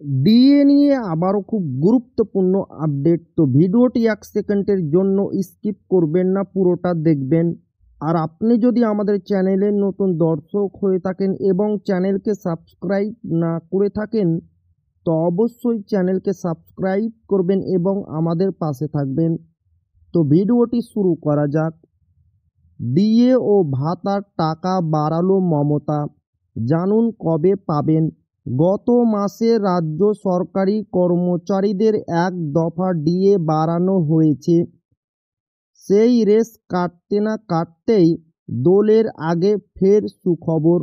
DA নিয়ে আবারও খুব গুরুত্বপূর্ণ আপডেট। তো ভিডিওটি 1 সেকেন্ডের জন্য স্কিপ করবেন না, পুরোটা দেখবেন। আর আপনি যদি আমাদের চ্যানেলের নতুন দর্শক হয়ে থাকেন এবং চ্যানেলকে সাবস্ক্রাইব না করে থাকেন, তো অবশ্যই চ্যানেলকে সাবস্ক্রাইব করবেন এবং আমাদের পাশে থাকবেন। তো ভিডিওটি শুরু করা যাক। ডিএ ও ভাতার টাকা বাড়ালো মমতা, জানুন কবে পাবেন। গত মাসে রাজ্য সরকারি কর্মচারীদের এক দফা ডিএ বাড়ানো হয়েছে। সেই রেশ কাটতে না কাটতেই দোলের আগে ফের সুখবর।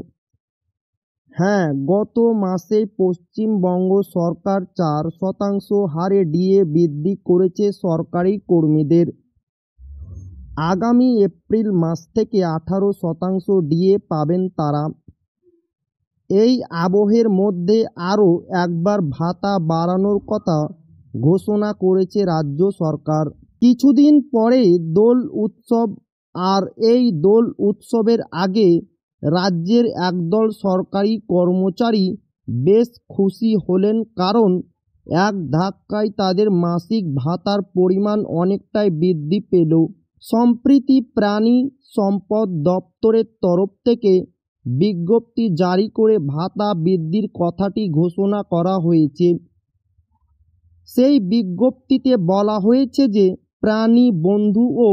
হ্যাঁ, গত মাসেই পশ্চিমবঙ্গ সরকার 4% হারে ডিএ বৃদ্ধি করেছে সরকারি কর্মীদের। আগামী এপ্রিল মাস থেকে 18% ডিএ পাবেন তারা। এই আবহের মধ্যে আরও একবার ভাতা বাড়ানোর কথা ঘোষণা করেছে রাজ্য সরকার। কিছুদিন পরে দোল উৎসব, আর এই দোল উৎসবের আগে রাজ্যের একদল সরকারি কর্মচারী বেশ খুশি হলেন, কারণ এক ধাক্কায় তাদের মাসিক ভাতার পরিমাণ অনেকটাই বৃদ্ধি পেল। সম্প্রতি প্রাণী সম্পদ দপ্তরের তরফ থেকে বিজ্ঞপ্তি জারি করে ভাতা বৃদ্ধির কথাটি ঘোষণা করা হয়েছে। সেই বিজ্ঞপ্তিতে বলা হয়েছে যে প্রাণী বন্ধু ও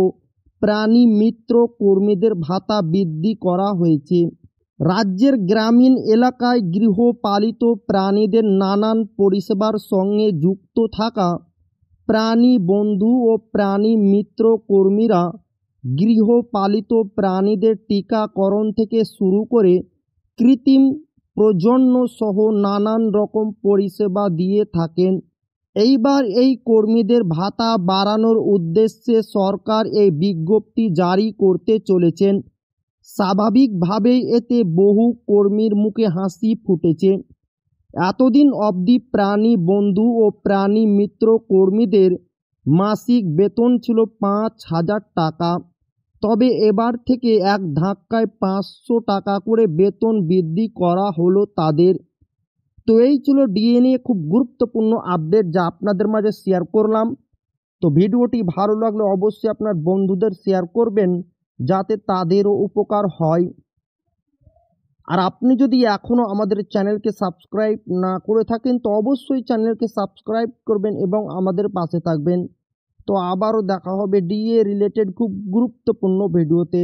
প্রাণী মিত্র কর্মীদের ভাতা বৃদ্ধি করা হয়েছে। রাজ্যের গ্রামীণ এলাকায় গৃহপালিত প্রাণীদের নানান পরিষেবার সঙ্গে যুক্ত থাকা প্রাণী বন্ধু ও প্রাণী মিত্র কর্মীরা গৃহপালিত প্রাণীদের টিকাকরণ থেকে শুরু করে কৃত্রিম প্রজনন সহ নানান রকম পরিষেবা দিয়ে থাকেন। এইবার এই কর্মীদের ভাতা বাড়ানোর উদ্দেশ্যে সরকার এই বিজ্ঞপ্তি জারি করতে চলেছেন। স্বাভাবিকভাবেই এতে বহু কর্মীর মুখে হাসি ফুটেছে। এতদিন অবধি প্রাণী বন্ধু ও প্রাণী মিত্র কর্মীদের মাসিক বেতন ছিল 5,000 টাকা। তবে এবার থেকে এক ধাক্কায় 500 টাকা করে বেতন বৃদ্ধি করা হলো তাদের। তো এই ছিল ডিএ নিয়ে খুব গুরুত্বপূর্ণ আপডেট, যা আপনাদের মাঝে শেয়ার করলাম। তো ভিডিওটি ভালো লাগলে অবশ্যই আপনার বন্ধুদের শেয়ার করবেন, যাতে তাদেরও উপকার হয়। আর আপনি যদি এখনও আমাদের চ্যানেলকে সাবস্ক্রাইব না করে থাকেন, তো অবশ্যই চ্যানেলকে সাবস্ক্রাইব করবেন এবং আমাদের পাশে থাকবেন। তো আবারও দেখা হবে ডিএ রিলেটেড খুব গুরুত্বপূর্ণ ভিডিওতে।